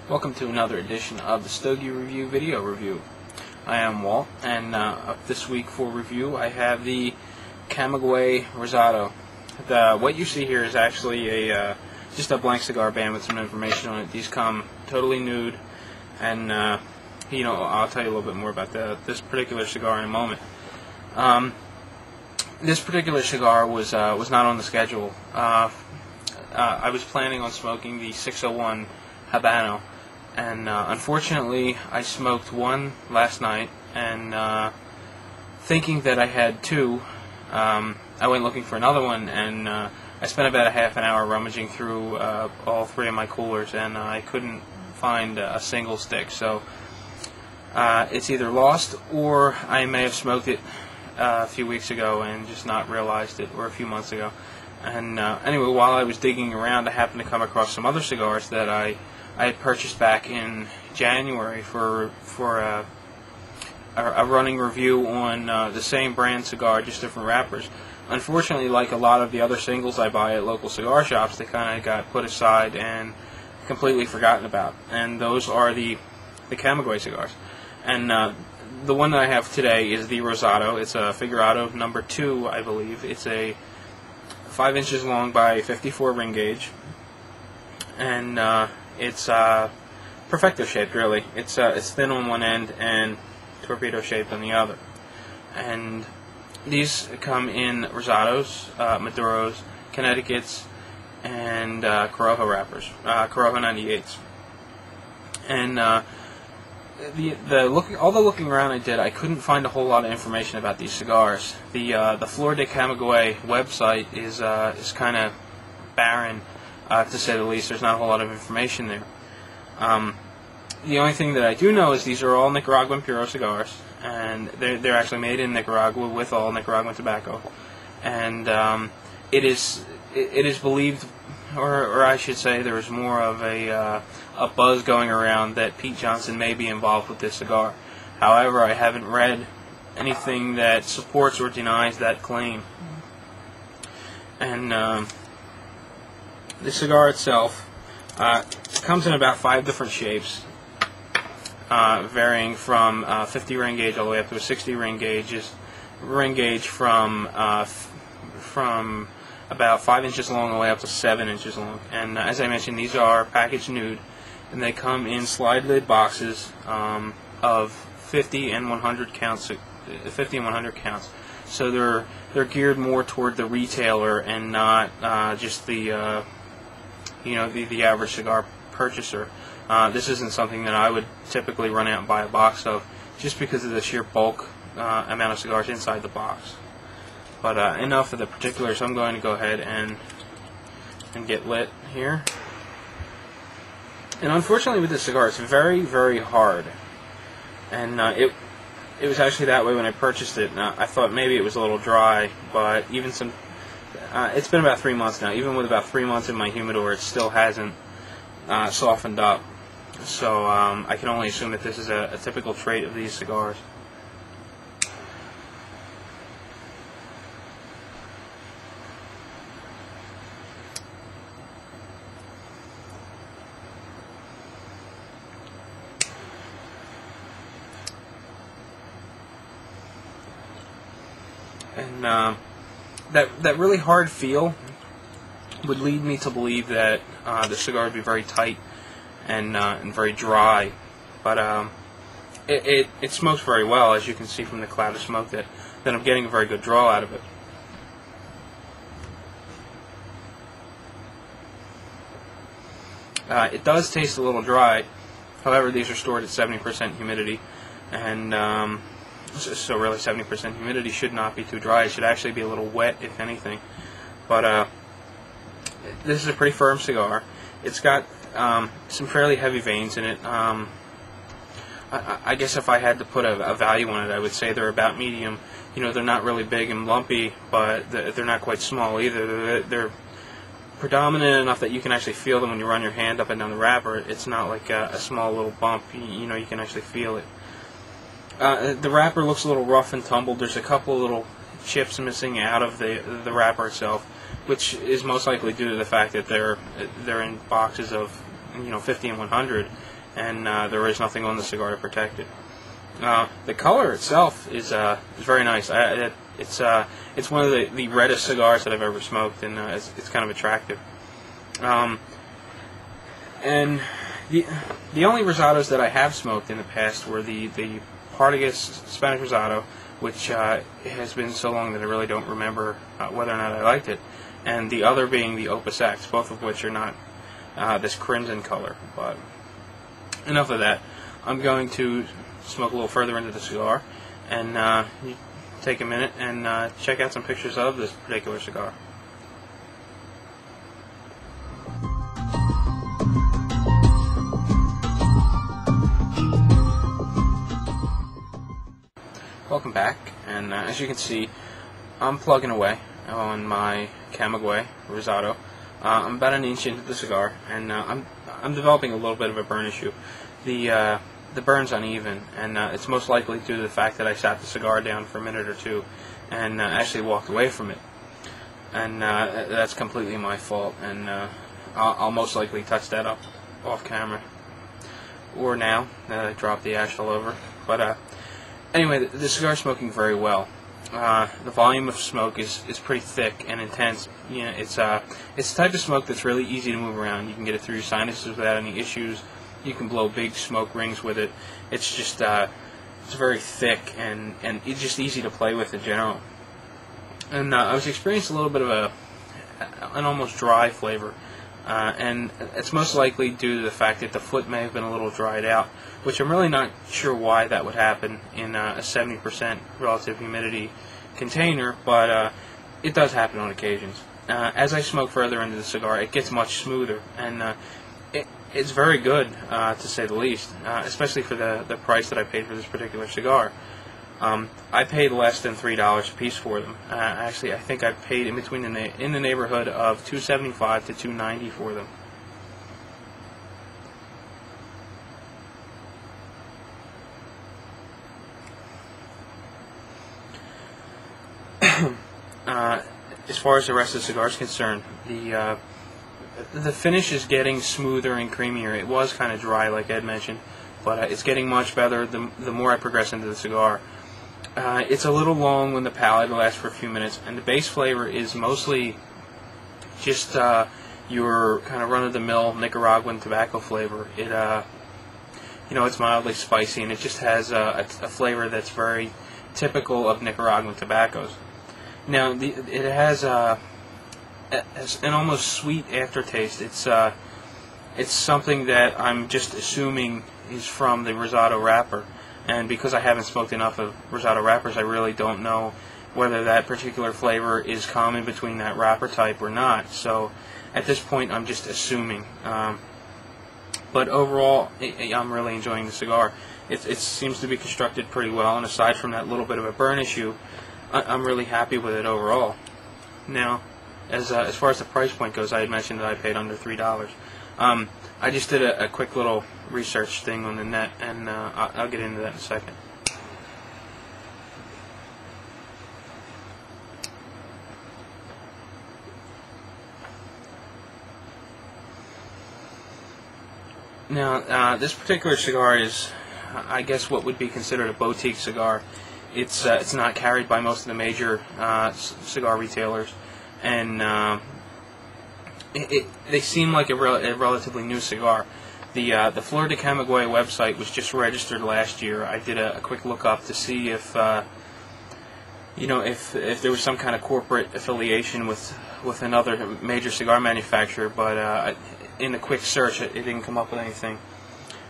Welcome to another edition of the Stogie Review video review. I am Walt, and up this week for review I have the Camaguey Rosado. What you see here is actually just a blank cigar band with some information on it. These come totally nude, and I'll tell you a little bit more about this particular cigar in a moment. This particular cigar was not on the schedule. I was planning on smoking the 601 Habano, and unfortunately I smoked one last night, and thinking that I had two, I went looking for another one, and I spent about a half an hour rummaging through all three of my coolers, and I couldn't find a single stick. So it's either lost, or I may have smoked it a few weeks ago and just not realized it, or a few months ago. And anyway, while I was digging around, I happened to come across some other cigars that I had purchased back in January for a running review on the same brand cigar, just different wrappers. Unfortunately, like a lot of the other singles I buy at local cigar shops, they kind of got put aside and completely forgotten about. And those are the Camaguey cigars. And the one that I have today is the Rosado. It's a Figurado number 2, I believe. It's a 5 inches long by 54 ring gauge, and it's perfecto shaped, really. It's thin on one end and torpedo shaped on the other. And these come in Rosados, Maduros, Connecticut's, and Corojo wrappers, Corojo 98s. And all the looking around I did, I couldn't find a whole lot of information about these cigars. The Flor de Camaguey website is kind of barren, to say the least. There's not a whole lot of information there. The only thing that I do know is these are all Nicaraguan Puro cigars, and they're actually made in Nicaragua with all Nicaraguan tobacco. And it is believed, or I should say, there is more of a buzz going around that Pete Johnson may be involved with this cigar. However, I haven't read anything that supports or denies that claim. And the cigar itself comes in about 5 different shapes, varying from 50 ring gauge all the way up to a 60 ring gauge. Ring gauge from about 5 inches long all the way up to 7 inches long. And as I mentioned, these are packaged nude, and they come in slide lid boxes of 50 and 100 counts. 50 and 100 counts. So they're geared more toward the retailer and not just the average cigar purchaser. This isn't something that I would typically run out and buy a box of, just because of the sheer bulk amount of cigars inside the box. But enough of the particulars. I'm going to go ahead and get lit here. And unfortunately with this cigar, it's very, very hard. And it was actually that way when I purchased it. I thought maybe it was a little dry, but even it's been about 3 months now. Even with about 3 months in my humidor, it still hasn't softened up. So I can only assume that this is a typical trait of these cigars. And that really hard feel would lead me to believe that the cigar would be very tight and very dry, but it smokes very well, as you can see from the cloud of smoke that I'm getting a very good draw out of it. It does taste a little dry. However, these are stored at 70% humidity, and so really 70% humidity should not be too dry. It should actually be a little wet, if anything. But this is a pretty firm cigar. It's got some fairly heavy veins in it. I guess if I had to put a value on it, I would say they're about medium. They're not really big and lumpy, but they're not quite small either. They're predominant enough that you can actually feel them when you run your hand up and down the wrapper. It's not like a small little bump. You can actually feel it. The wrapper looks a little rough and tumbled. There's a couple little chips missing out of the wrapper itself, which is most likely due to the fact that they're in boxes of 50 and 100, and there is nothing on the cigar to protect it. The color itself is very nice. It's one of the reddest cigars that I've ever smoked, and it's kind of attractive. And the only Rosados that I have smoked in the past were the Partagas Spanish Rosado, which has been so long that I really don't remember whether or not I liked it, and the other being the Opus X, both of which are not this crimson color. But enough of that. I'm going to smoke a little further into the cigar, and you take a minute and check out some pictures of this particular cigar. Welcome back, and as you can see, I'm plugging away on my Camaguey Rosado. I'm about an inch into the cigar, and I'm developing a little bit of a burn issue. The burn's uneven, and it's most likely due to the fact that I sat the cigar down for a minute or two and actually walked away from it. And that's completely my fault, and I'll most likely touch that up off camera. Or now that I dropped the ash all over. But anyway, the cigar's smoking very well. The volume of smoke is pretty thick and intense. You know, it's the type of smoke that's really easy to move around. You can get it through your sinuses without any issues. You can blow big smoke rings with it. It's just it's very thick, and it's just easy to play with in general. And I was experiencing a little bit of an almost dry flavor, and it's most likely due to the fact that the foot may have been a little dried out, which I'm really not sure why that would happen in a 70% relative humidity container, but it does happen on occasions. As I smoke further into the cigar, it gets much smoother, and it's very good, to say the least, especially for the price that I paid for this particular cigar. I paid less than $3 a piece for them. Actually, I think I paid in between in the neighborhood of $2.75 to $2.90 for them. As far as the rest of the cigar is concerned, the finish is getting smoother and creamier. It was kind of dry, like Ed mentioned, but it's getting much better the more I progress into the cigar. It's a little long on the palate. It lasts for a few minutes, and the base flavor is mostly just your kind of run-of-the-mill Nicaraguan tobacco flavor. It's mildly spicy, and it just has a flavor that's very typical of Nicaraguan tobaccos. Now, it has an almost sweet aftertaste. It's something that I'm just assuming is from the Rosado wrapper, and because I haven't smoked enough of Rosado wrappers, I really don't know whether that particular flavor is common between that wrapper type or not. So at this point, I'm just assuming. But overall, I'm really enjoying the cigar. It seems to be constructed pretty well, and aside from that little bit of a burn issue, I'm really happy with it overall. Now, as far as the price point goes, I had mentioned that I paid under $3. I just did a quick little research thing on the net, and I'll get into that in a second. Now, this particular cigar is, I guess, what would be considered a boutique cigar. It's not carried by most of the major cigar retailers, and they seem like a relatively new cigar. The Flor de Camaguey website was just registered last year. I did a quick look up to see if if there was some kind of corporate affiliation with another major cigar manufacturer, but in a quick search, it didn't come up with anything.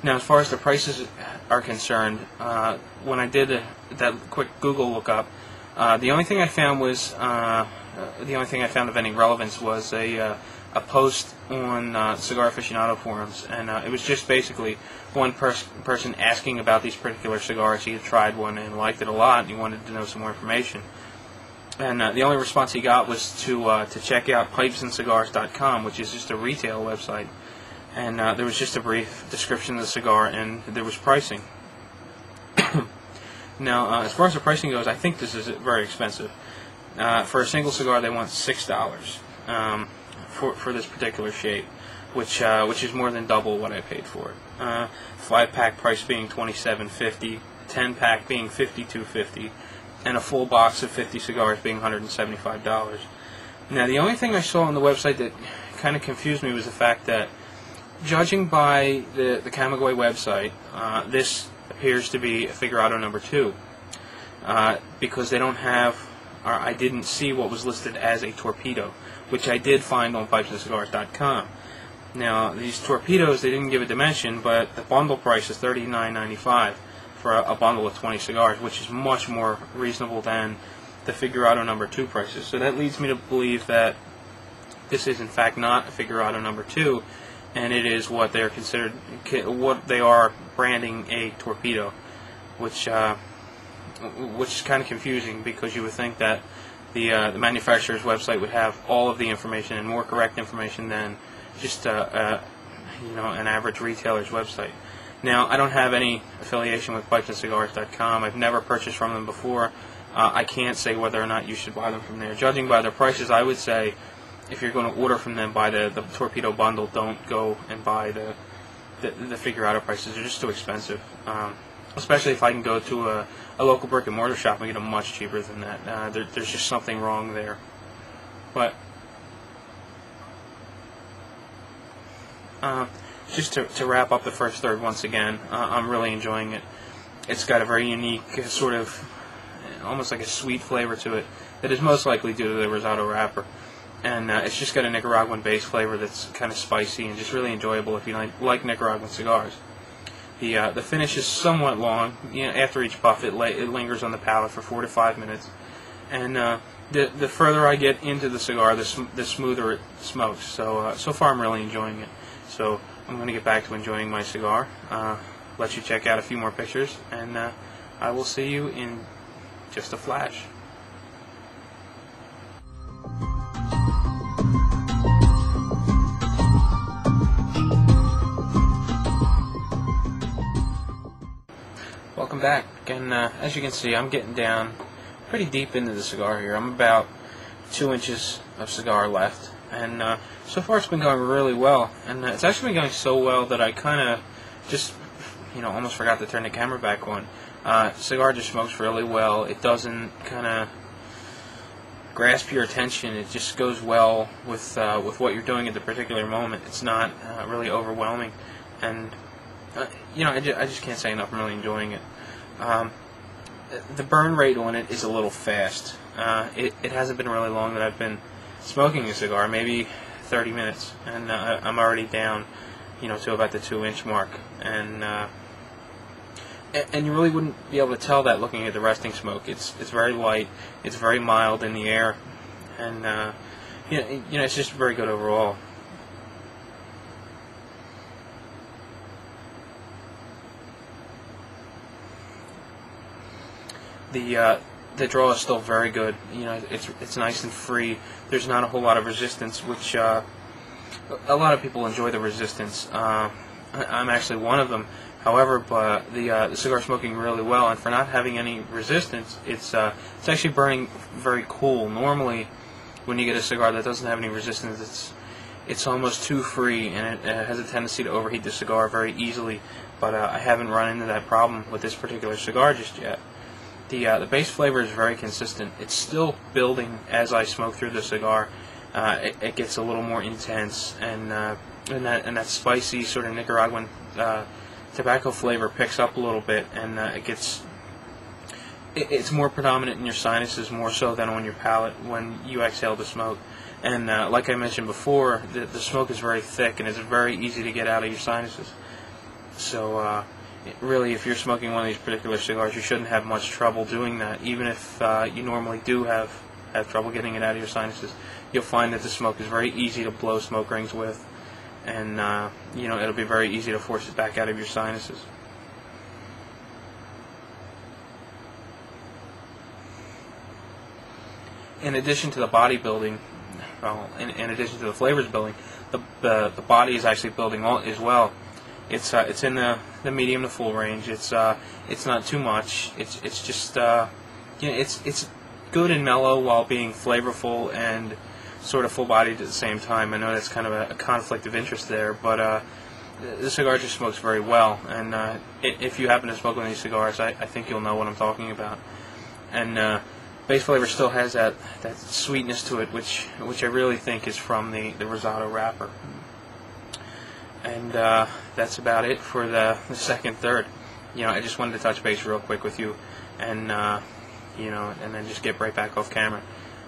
Now, as far as the prices are concerned, when I did that quick Google lookup, the only thing I found of any relevance was a post on Cigar Aficionado forums, and it was just basically one person asking about these particular cigars. He had tried one and liked it a lot, and he wanted to know some more information. And the only response he got was to check out pipesandscigars.com, which is just a retail website. And there was just a brief description of the cigar, and there was pricing. Now, as far as the pricing goes, I think this is very expensive. For a single cigar, they want $6 for this particular shape. which is more than double what I paid for it. 5-pack price being $27.50, 10-pack being $52.50, and a full box of 50 cigars being $175. Now, the only thing I saw on the website that kind of confused me was the fact that, judging by the Camaguey website, this appears to be a Figurado number 2, because they don't have, or I didn't see what was listed as a torpedo, which I did find on pipesandcigars.com. Now, these torpedoes, they didn't give a dimension, but the bundle price is $39.95 for a bundle of 20 cigars, which is much more reasonable than the Figurado number 2 prices. So that leads me to believe that this is in fact not a Figurado number 2, and it is what they're considered, what they are branding a torpedo, which is kind of confusing, because you would think that the manufacturer's website would have all of the information and more correct information than just an average retailer's website. Now, I don't have any affiliation with pipesandcigars.com. I've never purchased from them before. I can't say whether or not you should buy them from there. Judging by their prices, I would say if you're going to order from them, buy the torpedo bundle. Don't go and buy the Figurado prices. They're just too expensive. Especially if I can go to a local brick and mortar shop and get them much cheaper than that. There's just something wrong there. But just to wrap up the first third once again, I'm really enjoying it. It's got a very unique sort of, almost like a sweet flavor to it that is most likely due to the Rosado wrapper. And it's just got a Nicaraguan base flavor that's kind of spicy and just really enjoyable if you like Nicaraguan cigars. The finish is somewhat long. After each puff, it lingers on the palate for 4 to 5 minutes. And the further I get into the cigar, the smoother it smokes. So far, I'm really enjoying it. So I'm going to get back to enjoying my cigar. Let you check out a few more pictures, and I will see you in just a flash. Welcome back, and as you can see, I'm getting down pretty deep into the cigar here. I'm about 2 inches of cigar left, and so far it's been going really well, and it's actually been going so well that I kind of just, almost forgot to turn the camera back on. Cigar just smokes really well. It doesn't kind of grasp your attention. It just goes well with what you're doing at the particular moment. It's not really overwhelming, and I just can't say enough. I'm really enjoying it. The burn rate on it is a little fast. It hasn't been really long that I've been smoking a cigar, maybe 30 minutes, and I'm already down, to about the 2-inch mark, and you really wouldn't be able to tell that looking at the resting smoke. It's very light, it's very mild in the air, and it's just very good overall. The draw is still very good. It's nice and free. There's not a whole lot of resistance, which a lot of people enjoy the resistance. I'm actually one of them. However, but the cigar smoking really well, and for not having any resistance, it's actually burning very cool. Normally, when you get a cigar that doesn't have any resistance, it's almost too free, and it has a tendency to overheat the cigar very easily. But I haven't run into that problem with this particular cigar just yet. The base flavor is very consistent. It's still building as I smoke through the cigar. It gets a little more intense, and that spicy sort of Nicaraguan tobacco flavor picks up a little bit, and it's more predominant in your sinuses more so than on your palate when you exhale the smoke. And like I mentioned before, the smoke is very thick and it's very easy to get out of your sinuses. So really, if you're smoking one of these particular cigars, you shouldn't have much trouble doing that. Even if you normally do have trouble getting it out of your sinuses, you'll find that the smoke is very easy to blow smoke rings with, and it'll be very easy to force it back out of your sinuses. In addition to the body building, in addition to the flavors building, the body is actually building as well. It's in the medium to full range. It's not too much. It's just it's good and mellow while being flavorful and sort of full-bodied at the same time. I know that's kind of a conflict of interest there, but the cigar just smokes very well. And if you happen to smoke one of these cigars, I think you'll know what I'm talking about. And base flavor still has that sweetness to it, which I really think is from the Rosado wrapper. And that's about it for the second third. I just wanted to touch base real quick with you, and and then just get right back off camera.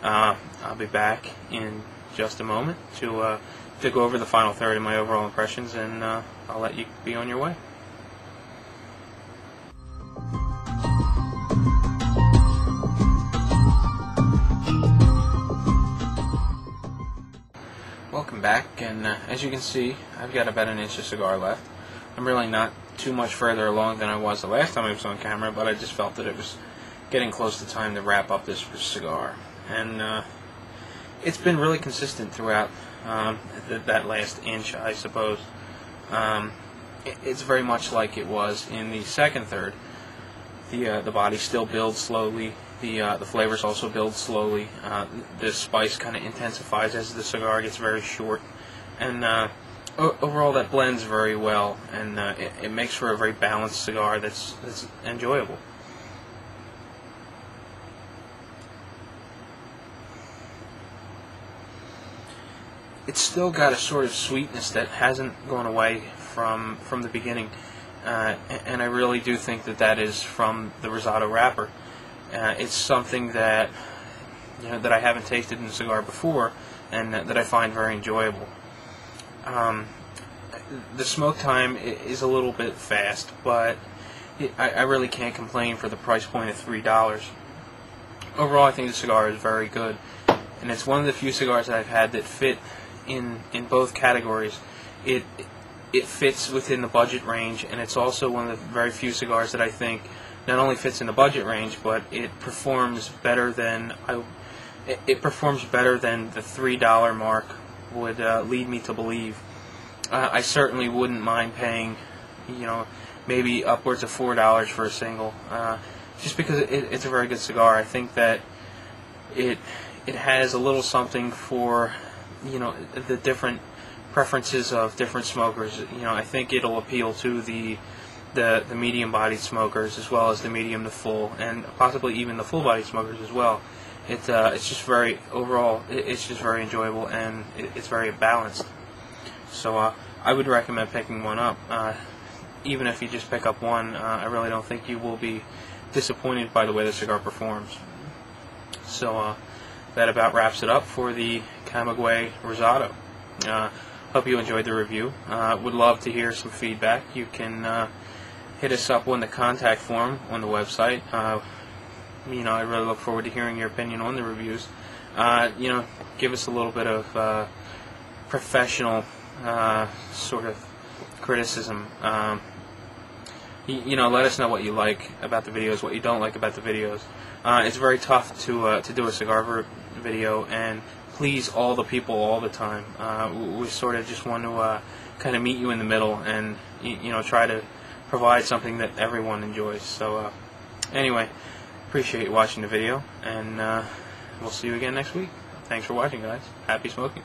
I'll be back in just a moment to go over the final third and my overall impressions, and I'll let you be on your way. Welcome back, and as you can see, I've got about an inch of cigar left. I'm really not too much further along than I was the last time I was on camera, but I just felt that it was getting close to time to wrap up this cigar. And it's been really consistent throughout that last inch, I suppose. It's very much like it was in the second third. The body still builds slowly. The flavors also build slowly. The spice kind of intensifies as the cigar gets very short, and overall that blends very well, and it makes for a very balanced cigar that's enjoyable. It's still got a sort of sweetness that hasn't gone away from the beginning, and I really do think that is from the Rosado wrapper. It's something that that I haven't tasted in a cigar before, and that I find very enjoyable. The smoke time is a little bit fast, but I really can't complain for the price point of $3. Overall, I think the cigar is very good, and it's one of the few cigars that I've had that fit in both categories. It fits within the budget range, and it's also one of the very few cigars that I think not only fits in the budget range, but it performs better than the $3 mark would lead me to believe. I certainly wouldn't mind paying, maybe upwards of $4 for a single, just because it's a very good cigar. I think that it has a little something for the different preferences of different smokers. I think it'll appeal to the medium-bodied smokers as well as the medium to full, and possibly even the full-bodied smokers as well. It's just very overall. It's just very enjoyable, and it's very balanced. So I would recommend picking one up. Even if you just pick up one, I really don't think you will be disappointed by the way the cigar performs. So that about wraps it up for the Camaguey Rosado. Hope you enjoyed the review. Would love to hear some feedback. You can hit us up on the contact form on the website. I really look forward to hearing your opinion on the reviews. Give us a little bit of professional sort of criticism. Let us know what you like about the videos, what you don't like about the videos. It's very tough to do a cigar video and please all the people all the time. We sort of just want to kind of meet you in the middle and try to provide something that everyone enjoys. So anyway, appreciate you watching the video, and we'll see you again next week. Thanks for watching, guys. Happy smoking.